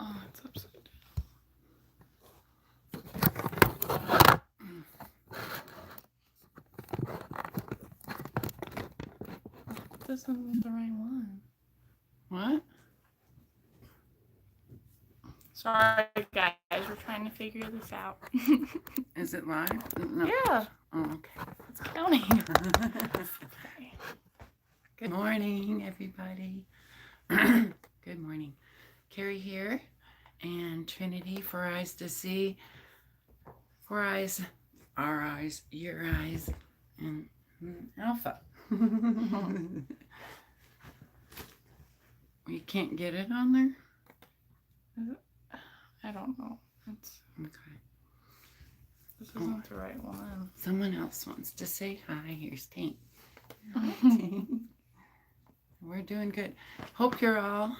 Oh, it's upside down. This isn't the right one. What? Sorry, guys. We're trying to figure this out. Is it live? No. Yeah. Oh, okay. It's counting. Okay. Good morning, everybody. Good morning. Carrie here, and Trinity, for eyes to see, for eyes, our eyes, your eyes, and Alpha. You can't get it on there? I don't know. It's Okay. This isn't the right one. Someone else wants to say hi. Here's Tank. We're doing good. Hope you're all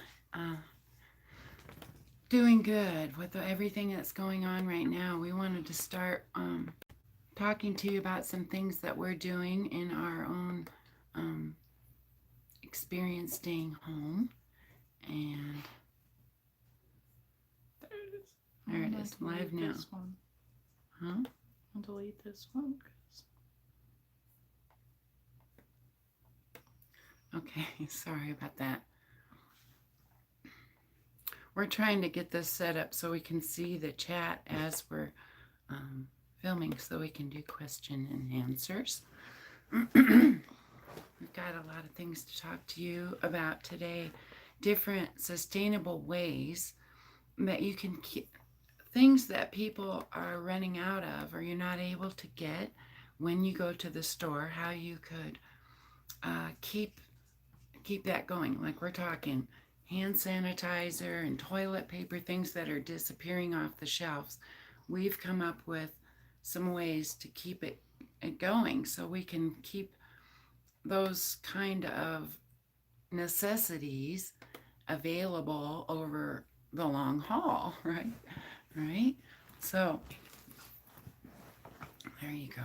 doing good with everything that's going on right now. We wanted to start talking to you about some things that we're doing in our own experience staying home. And There it is. there it is, live now. This one. Huh? I'll delete this one. Okay, sorry about that. We're trying to get this set up so we can see the chat as we're filming, so we can do question and answers. We've got a lot of things to talk to you about today. Different sustainable ways that you can keep things that people are running out of or you're not able to get when you go to the store, how you could keep that going. Like we're talking hand sanitizer and toilet paper, things that are disappearing off the shelves. We've come up with some ways to keep it going so we can keep those kind of necessities available over the long haul, right? So there you go.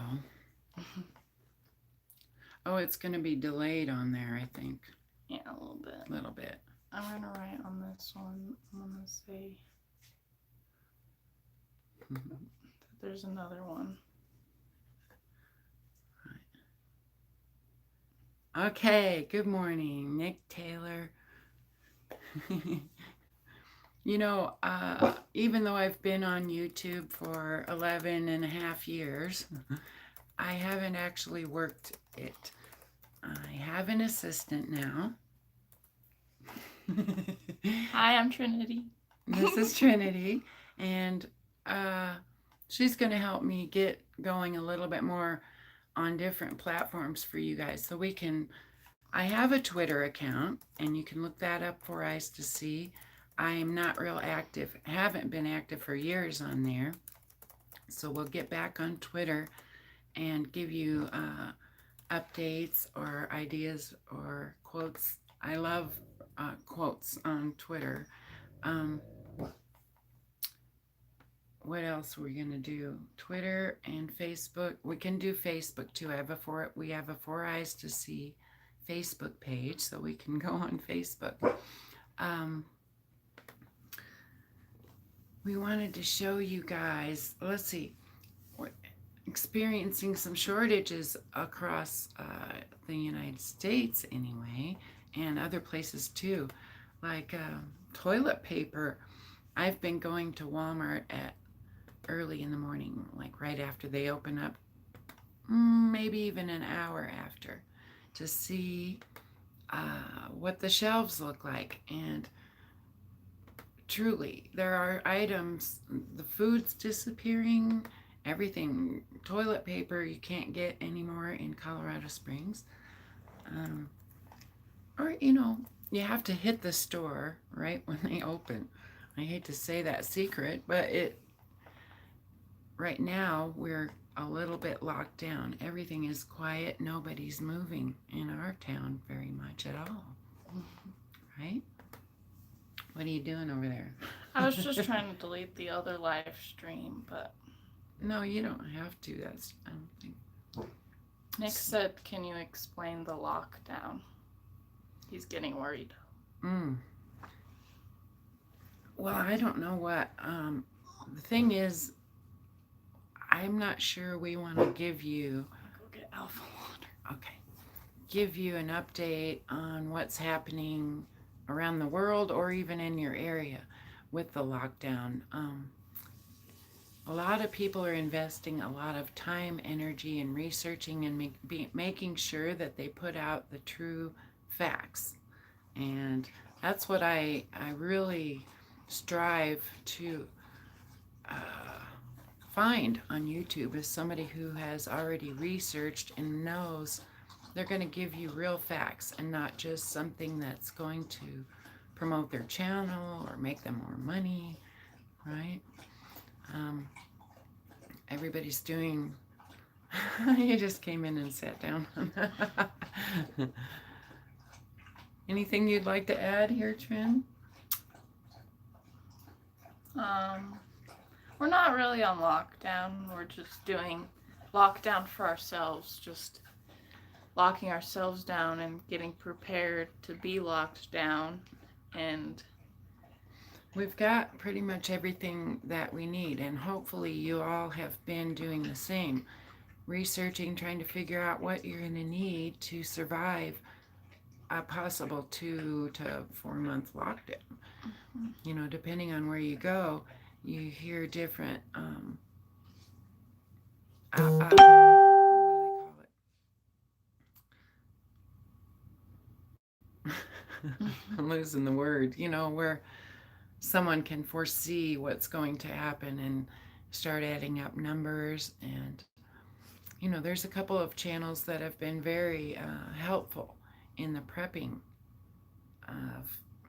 Oh, it's going to be delayed on there, I think. Yeah, a little bit. I'm going to write on this one. I'm going to say that there's another one. Okay, good morning, Nick Taylor. You know, even though I've been on YouTube for 11 and a half years, I haven't actually worked it. I have an assistant now. Hi, I'm Trinity. This is Trinity, and she's going to help me get going a little bit more on different platforms for you guys. So I have a Twitter account, and you can look that up for eyes to see. I am not real active, haven't been active for years on there. So we'll get back on Twitter and give you updates or ideas or quotes. I love quotes on Twitter. What else are we gonna do? Twitter and Facebook. We can do Facebook too. We have a For Eyes to See Facebook page, so we can go on Facebook. We wanted to show you guys. Let's see. We're experiencing some shortages across the United States, anyway, and other places too, like toilet paper. I've been going to Walmart at early in the morning, like right after they open up, maybe even an hour after, to see what the shelves look like. And truly, there are items, the food's disappearing, everything. Toilet paper you can't get anymore in Colorado Springs. Or, you have to hit the store right when they open. I hate to say that secret, but right now we're a little bit locked down. Everything is quiet. Nobody's moving in our town very much at all. Right? What are you doing over there? I was just trying to delete the other live stream, but no, you don't have to. I don't think. Nick said, "Can you explain the lockdown?" He's getting worried. Well, I don't know what. The thing is, I'm not sure we want to give you. I'll go get alpha water. Okay. Give you an update on what's happening around the world or even in your area with the lockdown. A lot of people are investing a lot of time, energy, and researching and making sure that they put out the true facts. And that's what I really strive to find on YouTube, as somebody who has already researched and knows they're going to give you real facts and not just something that's going to promote their channel or make them more money, right? Everybody's doing. You just came in and sat down. Anything you'd like to add here, Trin? We're not really on lockdown. We're just doing lockdown for ourselves, just locking ourselves down and getting prepared to be locked down. And we've got pretty much everything that we need, and hopefully you all have been doing the same, researching, trying to figure out what you're going to need to survive a possible 2 to 4 month lockdown. You know, depending on where you go, you hear different what do they call it? I'm losing the word. You know, where someone can foresee what's going to happen and start adding up numbers. And you know, there's a couple of channels that have been very helpful in the prepping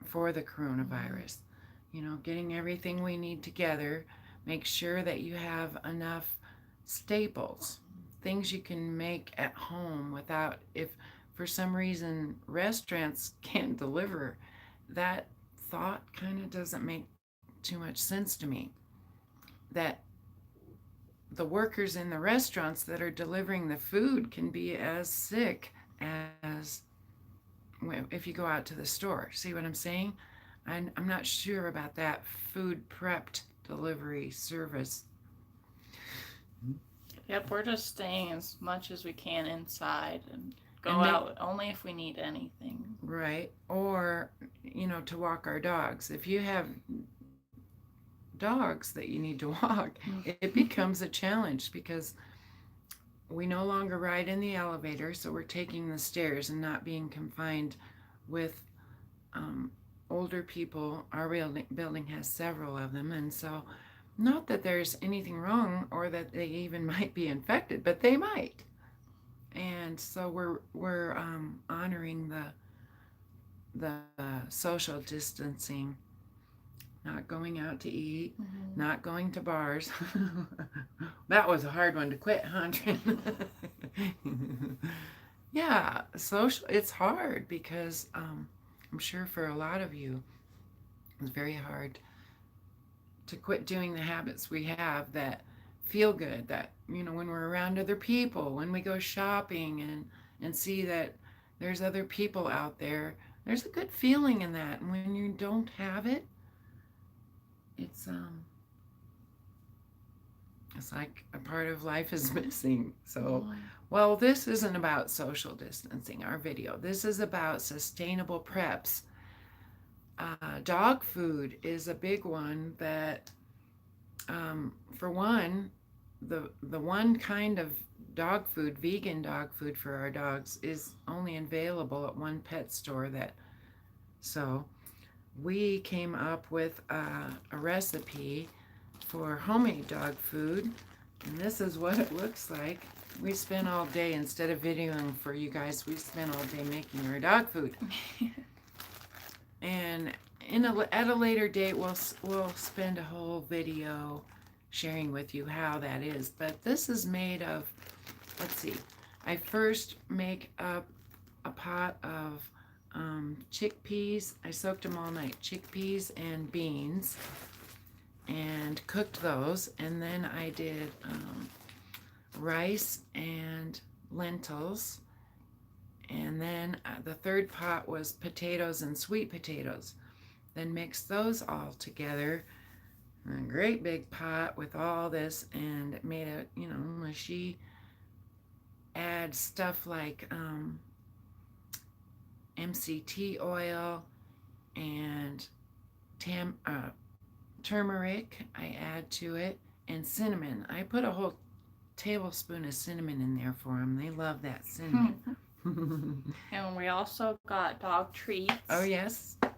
for the coronavirus. You know, getting everything we need together. Make sure that you have enough staples, things you can make at home without, if for some reason restaurants can't deliver, that thought kind of doesn't make too much sense to me. That the workers in the restaurants that are delivering the food can be as sick as if you go out to the store. See what I'm saying? I'm not sure about that food prepped delivery service. Yep, we're just staying as much as we can inside and go out only if we need anything. Right. Or, you know, to walk our dogs. If you have dogs that you need to walk, it becomes a challenge because we no longer ride in the elevator, so we're taking the stairs and not being confined with older people. Our building has several of them, and so not that there's anything wrong or that they even might be infected, but they might. And so we're honoring the social distancing, not going out to eat, not going to bars. That was a hard one to quit, huh, Trin? Yeah, social. It's hard because I'm sure for a lot of you, it's very hard to quit doing the habits we have that feel good, that, you know, when we're around other people, when we go shopping and see that there's other people out there, there's a good feeling in that. And when you don't have it, it's like a part of life is missing. So, well, this isn't about social distancing, our video. This is about sustainable preps. Dog food is a big one that, for one, the one kind of dog food, vegan dog food for our dogs, is only available at one pet store. So we came up with a recipe for homemade dog food, and this is what it looks like. We spent all day, instead of videoing for you guys, we spent all day making our dog food. And at a later date, we'll spend a whole video sharing with you how that is. But this is made of, let's see, I first make up a pot of chickpeas. I soaked them all night, chickpeas and beans, and cooked those. And then I did rice and lentils. And then the third pot was potatoes and sweet potatoes. Then mix those all together in a great big pot with all this, and made a, mushy. Add stuff like MCT oil and turmeric I add to it, and cinnamon. I put a whole tablespoon of cinnamon in there for them. They love that cinnamon. And we also got dog treats. Oh, yes. I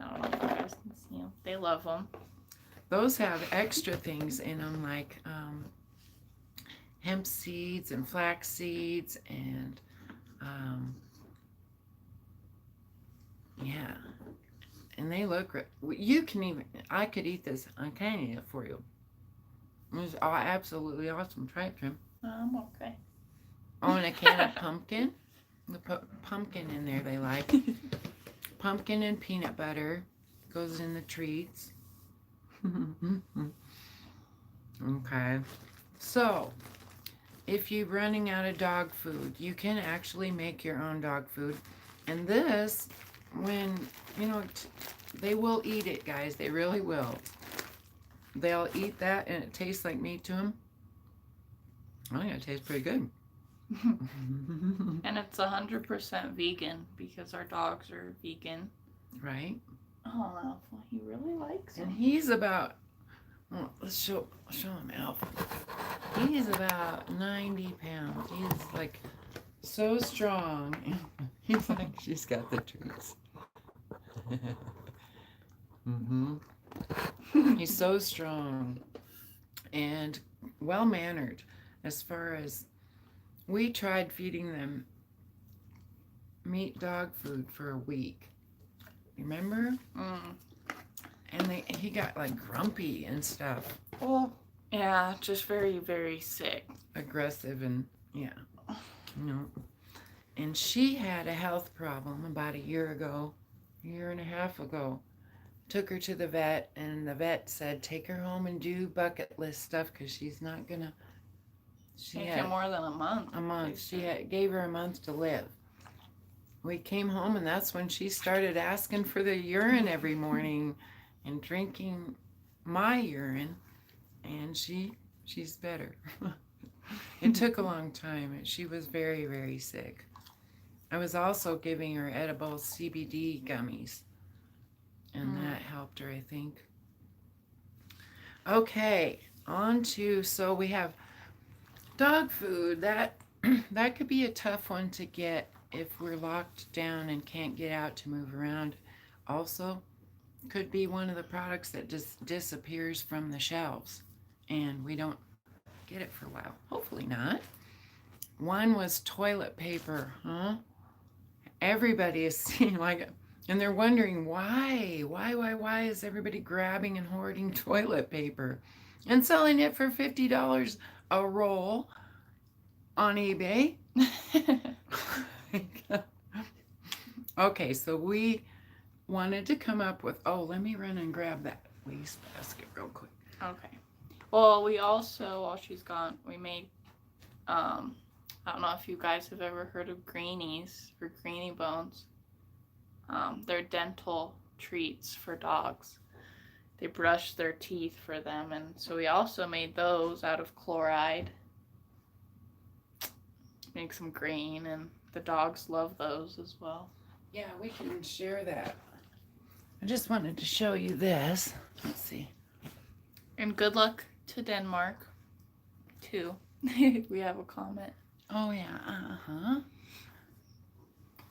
don't know if you guys can see them. They love them. Those have extra things in them, like hemp seeds and flax seeds, and yeah. And they look great. You can even, I could eat this. I can eat it for you. It's absolutely awesome. Try it, Trim. Okay. Oh, and a can of pumpkin. We put pumpkin in there, they like. Pumpkin and peanut butter goes in the treats. Okay. So, if you're running out of dog food, you can actually make your own dog food. And this, when, they will eat it, guys. They really will. They'll eat that, and it tastes like meat to them. I think it tastes pretty good. And it's 100% vegan because our dogs are vegan. Right. Oh, Alpha, he really likes And them. he's about, let's show him Alpha. He's about 90 pounds. He's like so strong. He's like, she's got the treats. He's so strong and well-mannered. As far as, we tried feeding them meat dog food for a week. Remember? And he got like grumpy and stuff. Well, yeah, just very, very sick. Aggressive and, yeah. And she had a health problem about a year and a half ago. Took her to the vet, and the vet said, take her home and do bucket list stuff, because she's not gonna. She had more than a month. a month. Gave her a month to live. We came home, and that's when she started asking for the urine every morning and drinking my urine, and she's better. It took a long time, and she was very, very sick. I was also giving her edible CBD gummies, and that helped her, I think. Okay, so we have dog food. That could be a tough one to get if we're locked down and can't get out to move around. Also, could be one of the products that just disappears from the shelves and we don't get it for a while. Hopefully not. One was toilet paper, huh? Everybody is seeing and they're wondering why is everybody grabbing and hoarding toilet paper and selling it for $50 a roll on eBay? Okay, so we wanted to come up with, let me run and grab that waste basket real quick. Okay. Well, we also, while she's gone, we made, I don't know if you guys have ever heard of greenies or greenie bones. They're dental treats for dogs. They brush their teeth for them, and so we also made those out of chloride. Make some green, and the dogs love those as well. Yeah, we can share that. I just wanted to show you this. Let's see. And good luck to Denmark, too. We have a comment. Oh, yeah,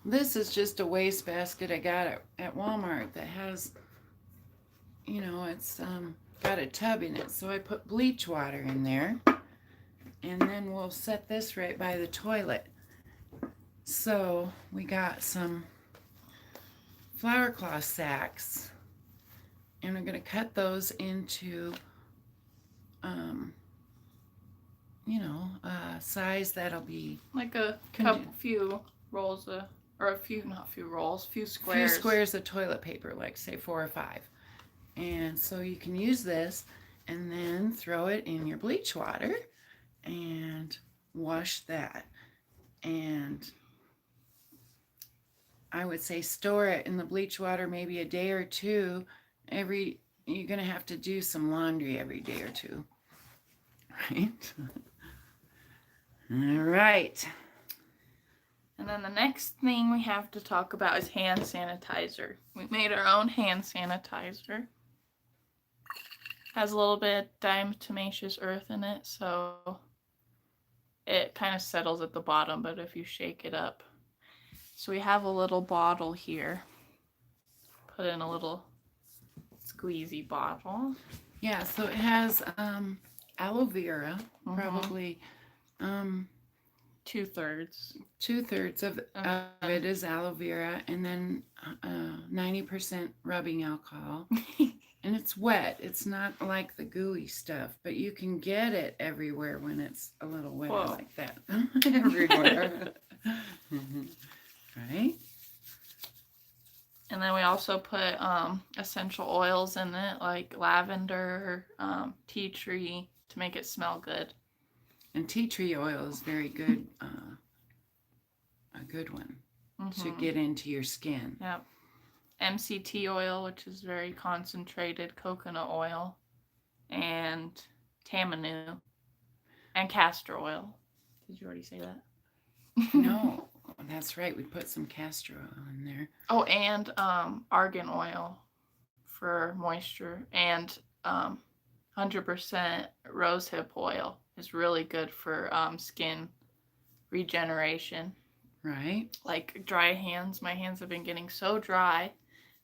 This is just a waste basket I got at Walmart that has, it's got a tub in it. So I put bleach water in there. And then we'll set this right by the toilet. So we got some flower cloth sacks. And we're going to cut those into, a size that'll be... like a few rolls of... Or a few, not few rolls, few squares. Few squares of toilet paper, like say 4 or 5. And so you can use this and then throw it in your bleach water and wash that. And I would say store it in the bleach water maybe a day or two. You're going to have to do some laundry every day or two. Right? All right. And then the next thing we have to talk about is hand sanitizer. We made our own hand sanitizer. Has a little bit of diatomaceous earth in it, so it kind of settles at the bottom, but if you shake it up. So we have a little bottle here. Put in a little squeezy bottle. Yeah, so it has aloe vera, probably 2/3. 2/3 of it is aloe vera, and then 90% rubbing alcohol. And it's wet. It's not like the gooey stuff, but you can get it everywhere when it's a little wetter like that. Everywhere. Right? And then we also put essential oils in it, like lavender, tea tree, to make it smell good. And tea tree oil is very good, a good one to get into your skin. Yep. MCT oil, which is very concentrated coconut oil, and tamanu, and castor oil. Did you already say that? No, that's right. We put some castor oil in there. Oh, and argan oil for moisture, and 100% rosehip oil is really good for skin regeneration. Right. Like dry hands. My hands have been getting so dry.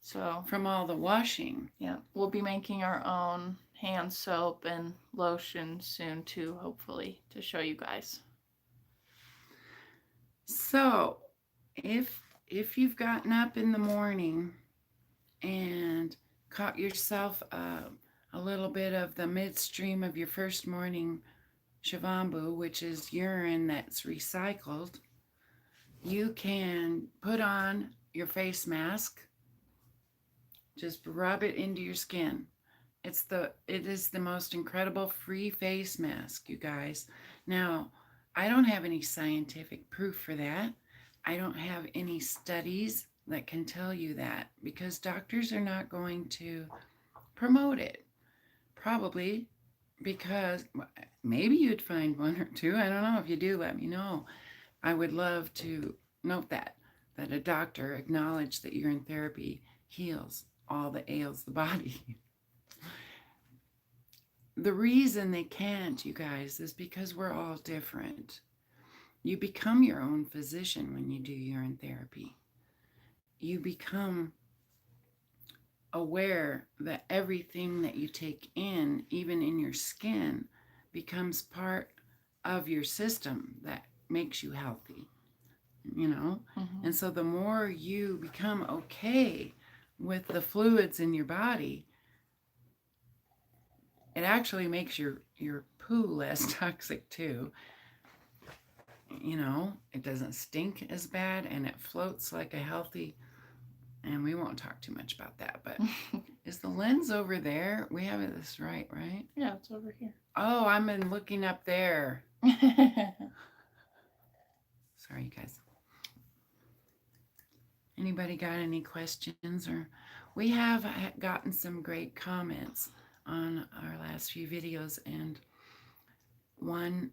So from all the washing. Yeah. We'll be making our own hand soap and lotion soon too, hopefully, to show you guys. So if you've gotten up in the morning and caught yourself a little bit of the midstream of your first morning shavambu, which is urine that's recycled, you can put on your face mask. Just rub it into your skin. It is the most incredible free face mask, you guys. Now, I don't have any scientific proof for that. I don't have any studies that can tell you that, because doctors are not going to promote it. Probably because maybe you'd find one or two. I don't know. If you do, let me know. I would love to note that a doctor acknowledged that urine therapy heals all the ails the body. The reason they can't, you guys, is because we're all different. You become your own physician when you do urine therapy. You become aware that everything that you take in, even in your skin, becomes part of your system that makes you healthy, you know? Mm-hmm. And so the more you become okay with the fluids in your body, it actually makes your poo less toxic too. You know, it doesn't stink as bad, and it floats like a healthy, and we won't talk too much about that, but is the lens over there? We have this right? Yeah, it's over here. Oh, I'm looking up there. Sorry, you guys. Anybody got any questions? Or we have gotten some great comments on our last few videos, and one,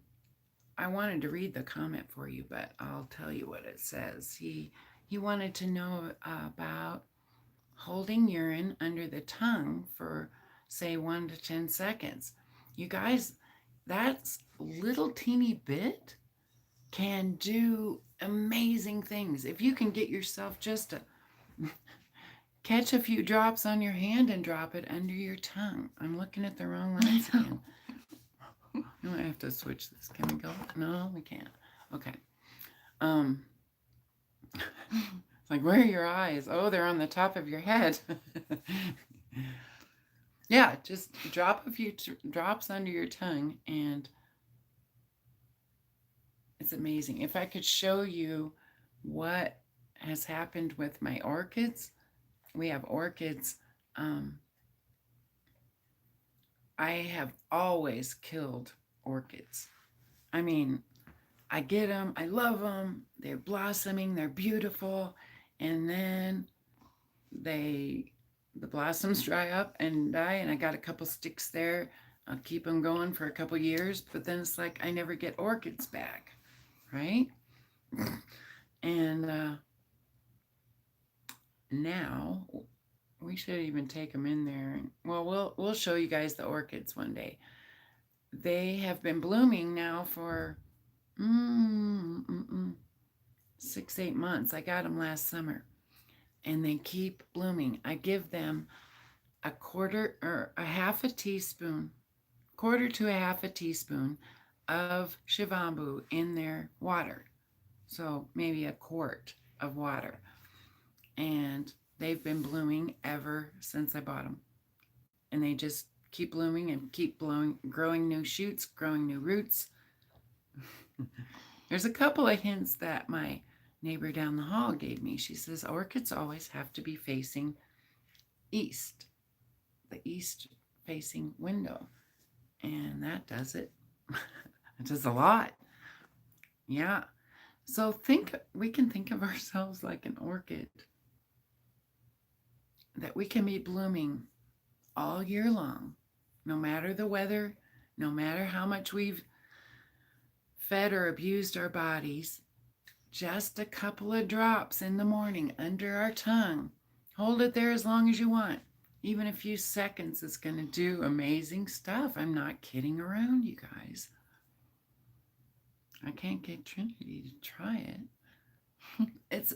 I wanted to read the comment for you, but I'll tell you what it says. He wanted to know about holding urine under the tongue for, say, 1 to 10 seconds. You guys, that's little teeny bit can do amazing things. If you can get yourself just to catch a few drops on your hand and drop it under your tongue. I'm looking at the wrong lens again. I might have to switch this. Can we go? No, we can't. Okay. It's like, where are your eyes? Oh, they're on the top of your head. Yeah, just drop a few drops under your tongue, and it's amazing. If I could show you what has happened with my orchids. We have orchids. I have always killed orchids. I mean, I get them, I love them, they're blossoming, they're beautiful, and then the blossoms dry up and die, and I got a couple sticks there. I'll keep them going for a couple years, but then it's like I never get orchids back, right? And now we should even take them in there. Well, we'll show you guys the orchids one day. They have been blooming now for 6-8 months. I got them last summer, and they keep blooming. I give them a quarter or a half a teaspoon, quarter to a half a teaspoon of shivambu in their water. So maybe a quart of water. And they've been blooming ever since I bought them. And they just keep blooming and keep growing new shoots, growing new roots. There's a couple of hints that my neighbor down the hall gave me. She says orchids always have to be facing east, the east facing window. And that does it. It does a lot. Yeah. So we can think of ourselves like an orchid, that we can be blooming all year long, no matter the weather, no matter how much we've fed or abused our bodies. Just a couple of drops in the morning under our tongue. Hold it there as long as you want. Even a few seconds is going to do amazing stuff. I'm not kidding around, you guys. I can't get Trinity to try it.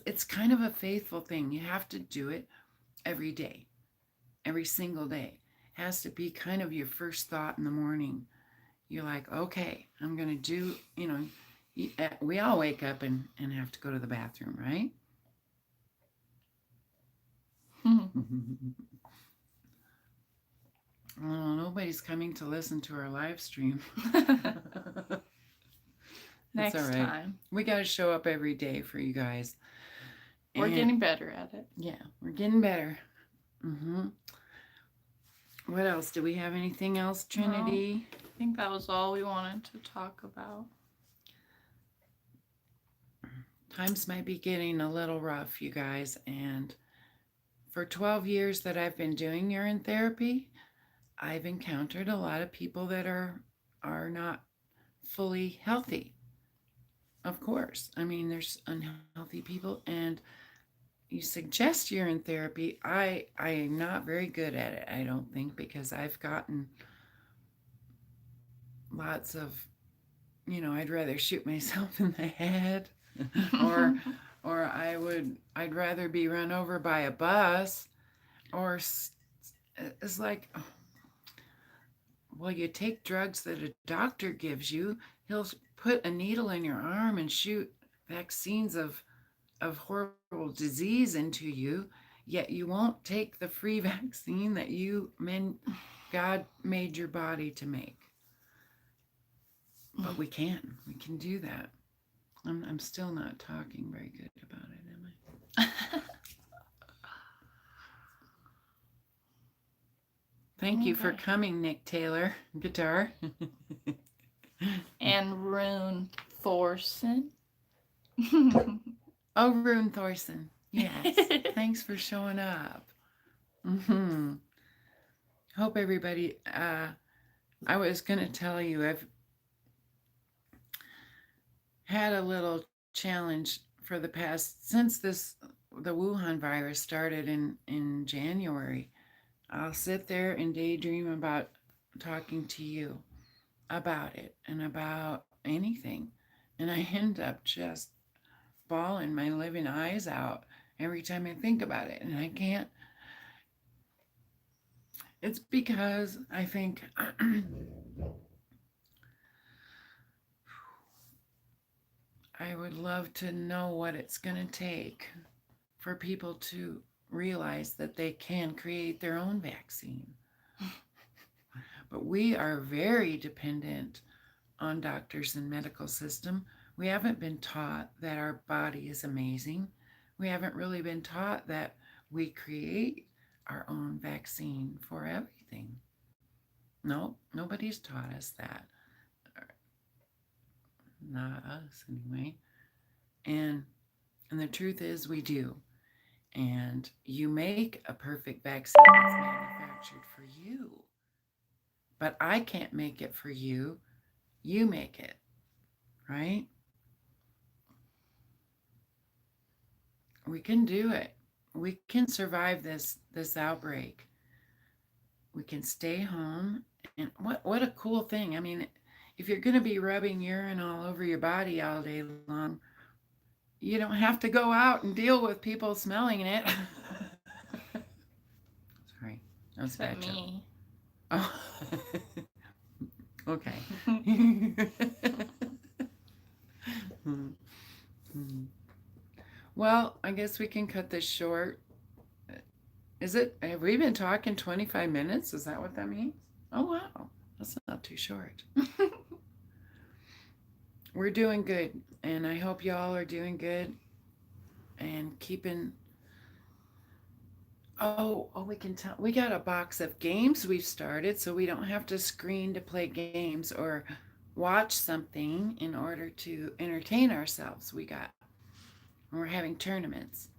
It's kind of a faithful thing. You have to do it every day, every single day. It has to be kind of your first thought in the morning. You're like, okay, I'm going to do, we all wake up and have to go to the bathroom, right? Well, nobody's coming to listen to our live stream. Next all right. time. We got to show up every day for you guys. We're getting better at it. Yeah, we're getting better. What else? Do we have anything else, Trinity? No, I think that was all we wanted to talk about. Times might be getting a little rough, you guys. And for 12 years that I've been doing urine therapy, I've encountered a lot of people that are not fully healthy. Of course. I mean, there's unhealthy people, and you suggest urine therapy. I am not very good at it, I don't think, because I've gotten lots of, I'd rather shoot myself in the head or I'd rather be run over by a bus, or it's like, well, you take drugs that a doctor gives you. He'll put a needle in your arm and shoot vaccines of horrible disease into you, yet you won't take the free vaccine that God made your body to make. But we can do that. I'm still not talking very good about it, am I? Thank you for coming, Nick Taylor, guitar. And Rune Thorson. Oh, Rune Thorson. Yes. Thanks for showing up. Hope everybody, I was going to tell you, I've had a little challenge for the past, since the Wuhan virus started in January. I'll sit there and daydream about talking to you about it and about anything. And I end up just bawling my living eyes out every time I think about it. And I can't. It's because I think I would love to know what it's going to take for people to realize that they can create their own vaccine. But we are very dependent on doctors and medical system. We haven't been taught that our body is amazing. We haven't really been taught that we create our own vaccine for everything. No, nobody's taught us that. Not us, anyway. And the truth is, we do. And you make a perfect vaccine that's manufactured for you. But I can't make it for you. You make it, right? We can do it. We can survive this outbreak. We can stay home. And what a cool thing. I mean, if you're going to be rubbing urine all over your body all day long, you don't have to go out and deal with people smelling it. Sorry, that was a Except bad joke. me. Oh, okay. Well, I guess we can cut this short. Is it? Have we been talking 25 minutes? Is that what that means? Oh, wow. That's not too short. We're doing good, and I hope y'all are doing good and keeping. Oh, we can tell. We got a box of games we've started, so we don't have to screen to play games or watch something in order to entertain ourselves. We're having tournaments.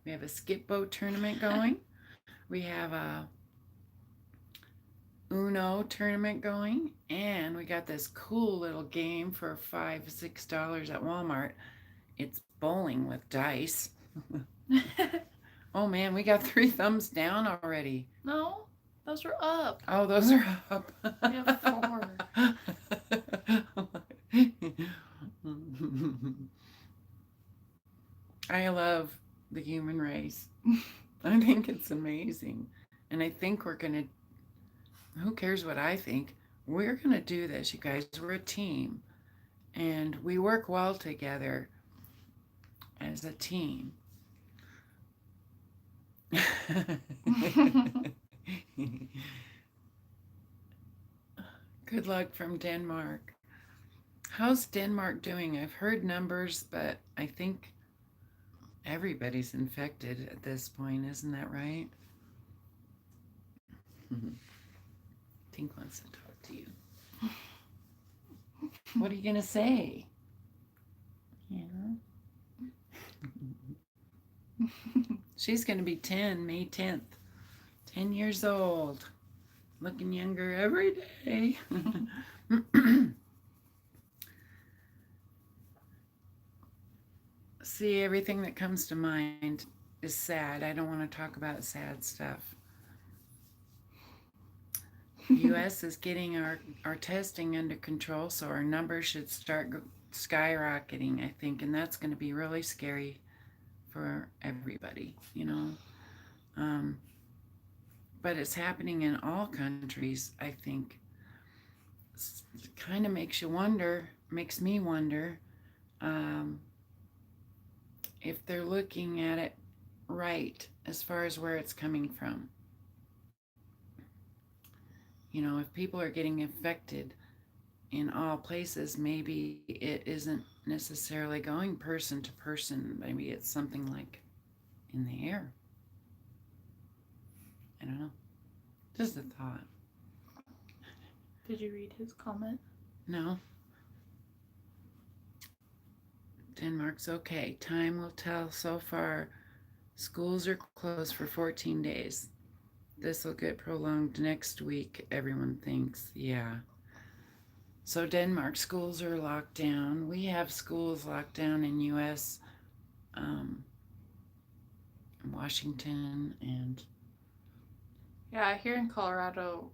We have a skip boat tournament going. We have a Uno tournament going, and we got this cool little game for $5-6 at Walmart. It's bowling with dice. Oh man, we got 3 thumbs down already. No, those are up. Oh, those are up. We have 4. I love the human race. I think it's amazing. And I think we're going to, who cares what I think? We're going to do this, you guys. We're a team. And we work well together as a team. Good luck from Denmark. How's Denmark doing? I've heard numbers, but I think everybody's infected at this point. Isn't that right? Tink wants to talk to you. What are you going to say? Yeah. She's going to be 10, May 10th. 10 years old. Looking younger every day. See, everything that comes to mind is sad. I don't want to talk about sad stuff. The U.S. is getting our testing under control, so our numbers should start skyrocketing, I think, and that's going to be really scary for everybody, you know. But it's happening in all countries, I think. It kind of makes me wonder if they're looking at it right as far as where it's coming from. You know, if people are getting infected in all places, maybe it isn't necessarily going person to person. Maybe it's something like in the air. I don't know. Just a thought. Did you read his comment? No. Denmark's okay. Time will tell. So far, schools are closed for 14 days. This will get prolonged next week, everyone thinks. Yeah. So Denmark schools are locked down. We have schools locked down in U.S., Washington, and Yeah, here in Colorado,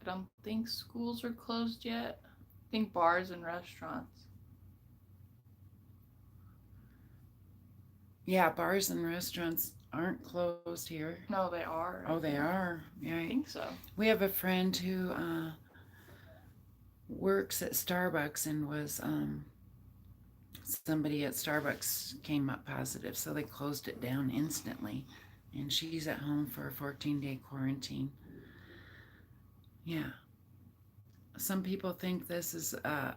I don't think schools are closed yet. I think bars and restaurants. yeah, bars and restaurants aren't closed here. No, they are. Oh, they are. Yeah, I think so. we have a friend who works at Starbucks and was somebody at Starbucks came up positive, so they closed it down instantly, and she's at home for a 14-day quarantine. Yeah. Some people think this is a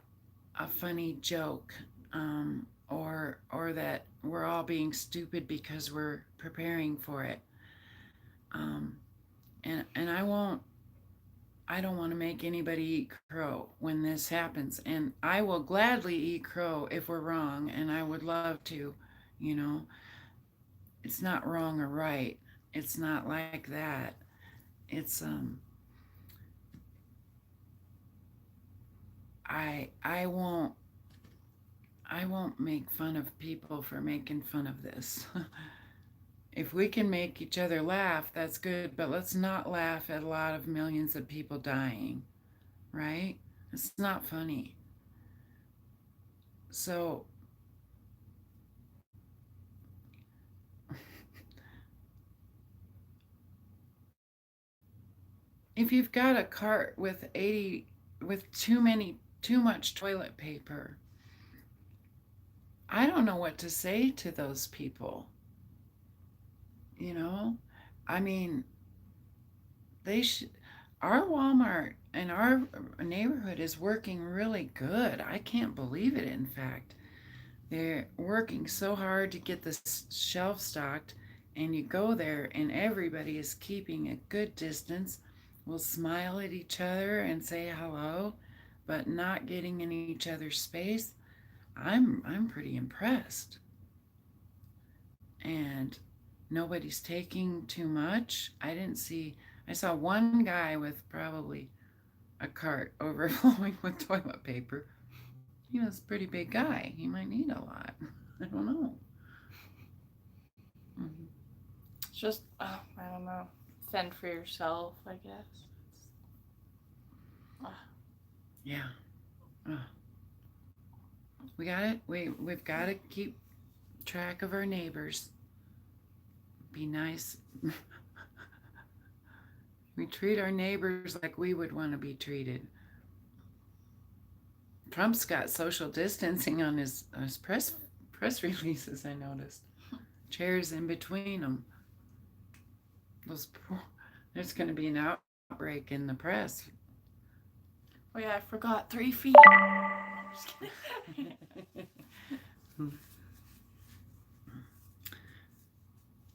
funny joke, or that we're all being stupid because we're preparing for it. And I don't want to make anybody eat crow when this happens, and I will gladly eat crow if we're wrong, and I would love to, you know. it's not wrong or right. It's not like that. It's I won't make fun of people for making fun of this. If we can make each other laugh, that's good, but let's not laugh at a lot of millions of people dying, right? It's not funny. So if you've got a cart with 80 with too much toilet paper, I don't know what to say to those people. You know, I mean, they should. Our Walmart in our neighborhood is working really good. I can't believe it. In fact, they're working so hard to get the shelf stocked, and you go there, and everybody is keeping a good distance. Will smile at each other and say hello, but not getting in each other's space. I'm pretty impressed. And nobody's taking too much. I saw one guy with probably a cart overflowing with toilet paper. He was a pretty big guy. He might need a lot. I don't know. Mm-hmm. It's just, I don't know, fend for yourself, I guess. Yeah. We got it. We've got to keep track of our neighbors. Be nice. We treat our neighbors like we would want to be treated. Trump's got social distancing on his press releases. I noticed chairs in between them. There's going to be an outbreak in the press. Oh yeah, I forgot 3 feet. Just kidding.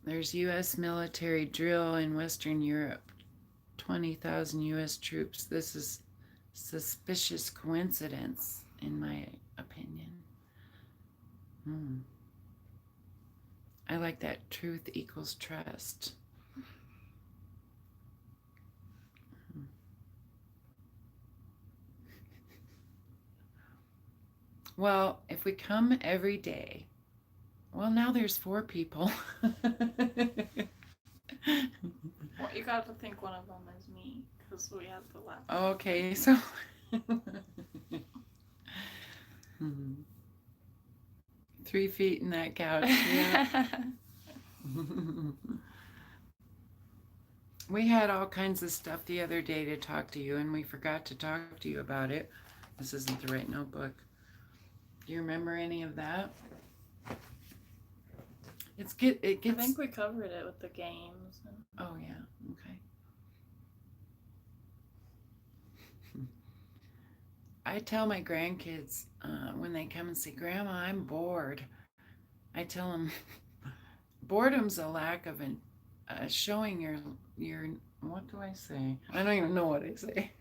There's U.S. military drill in Western Europe. 20,000 U.S. troops. This is suspicious coincidence, in my opinion. I like that truth equals trust. Well, if we come every day, well, now there's 4 people. Well, you got to think one of them is me, because we have the last. Okay, so 3 feet in that couch. Yeah. We had all kinds of stuff the other day to talk to you, and we forgot to talk to you about it. This isn't the right notebook. Do you remember any of that? It gets. I think we covered it with the games. Oh yeah. Okay. I tell my grandkids when they come and say, "Grandma, I'm bored." I tell them, boredom's a lack of showing your. What do I say? I don't even know what I say.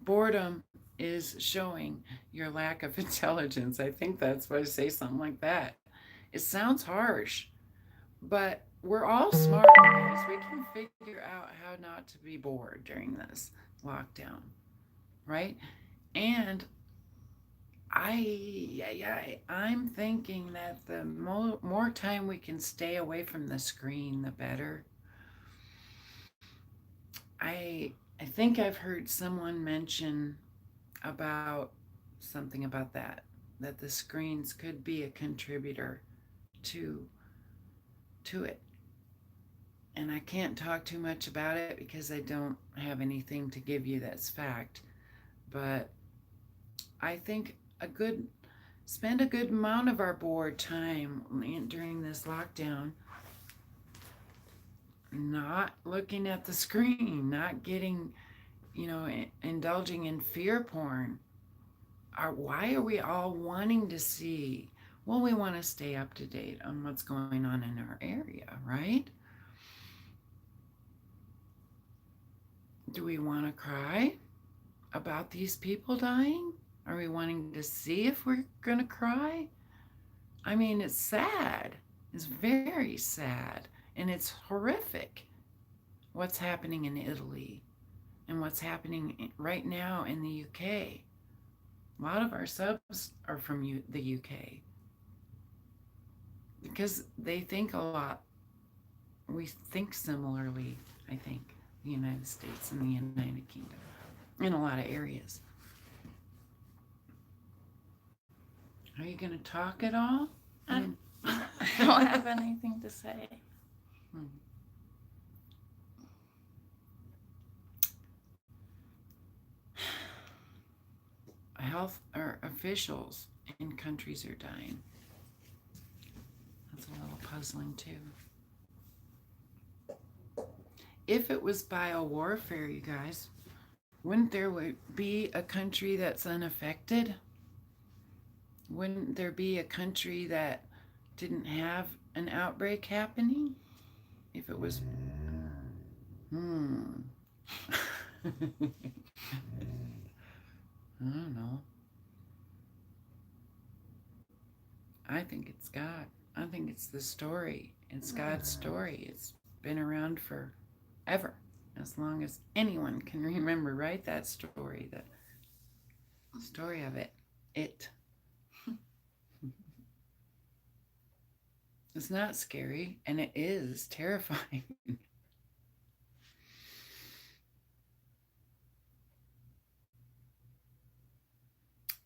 Boredom is showing your lack of intelligence. I think that's why I say something like that. It sounds harsh, but we're all smart guys. We can figure out how not to be bored during this lockdown, right? And I'm thinking that the more time we can stay away from the screen, the better. I think I've heard someone mention about something about that the screens could be a contributor to it. And I can't talk too much about it because I don't have anything to give you that's fact. But I think spend a good amount of our bored time during this lockdown not looking at the screen, not getting, indulging in fear porn. Why are we all wanting to see? Well, we want to stay up to date on what's going on in our area, right? Do we want to cry about these people dying? Are we wanting to see if we're going to cry? I mean, it's sad. is very sad, and it's horrific what's happening in Italy and what's happening right now in the UK. A lot of our subs are from the UK because they think a lot. We think similarly, I think, the United States and the United Kingdom in a lot of areas. Are you going to talk at all? I don't have anything to say. Health or officials in countries are dying. That's a little puzzling too. If it was biowarfare, you guys, wouldn't there be a country that's unaffected? Wouldn't there be a country that didn't have an outbreak happening? If it was... I don't know. I think it's God. I think it's the story. It's God's story. It's been around forever, as long as anyone can remember, right? That story, the story of it. It's not scary, and it is terrifying.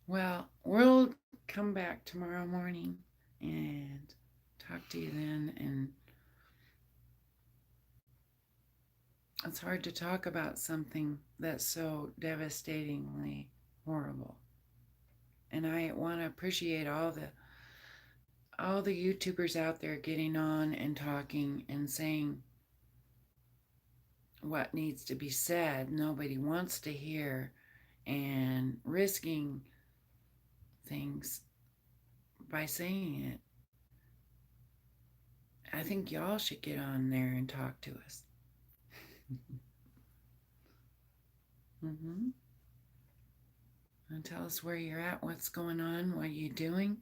Well, we'll come back tomorrow morning and talk to you then. And it's hard to talk about something that's so devastatingly horrible. And I want to appreciate all the YouTubers out there getting on and talking and saying what needs to be said, nobody wants to hear, and risking things by saying it. I think y'all should get on there and talk to us. And tell us where you're at, what's going on, what you're doing.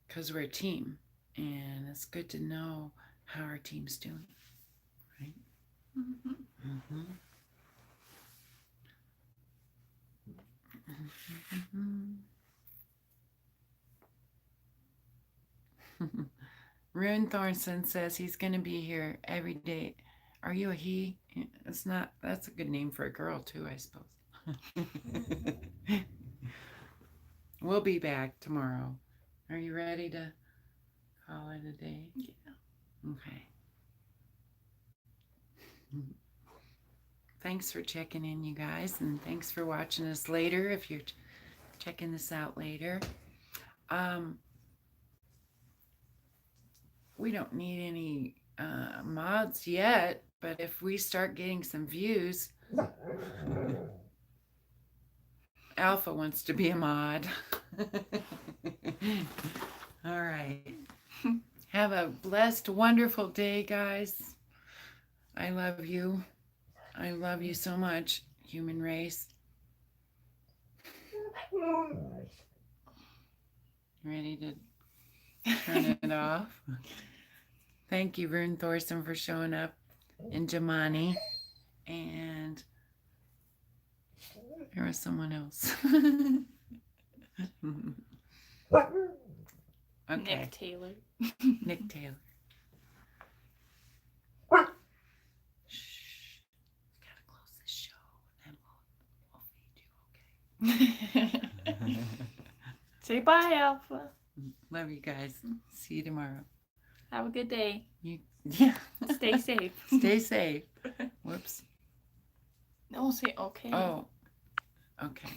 Because we're a team, and it's good to know how our team's doing, right? Rune Thornton says he's going to be here every day. Are you a he? It's not. That's a good name for a girl too, I suppose. We'll be back tomorrow. Are you ready to call it a day? Yeah. Okay. Thanks for checking in, you guys, and thanks for watching us later if you're checking this out later. We don't need any mods yet, but if we start getting some views, Alpha wants to be a mod. All right. Have a blessed, wonderful day, guys. I love you. I love you so much, human race. Ready to turn it off? Thank you, Rune Thorson, for showing up, and Jamani. And there was someone else. Okay. Nick Taylor. Nick Taylor. Shh. Gotta close this show, and then we'll feed you, okay? Say bye, Alpha. Love you guys. See you tomorrow. Have a good day. Yeah. Stay safe. Stay safe. Whoops. No, say okay. Oh. Okay.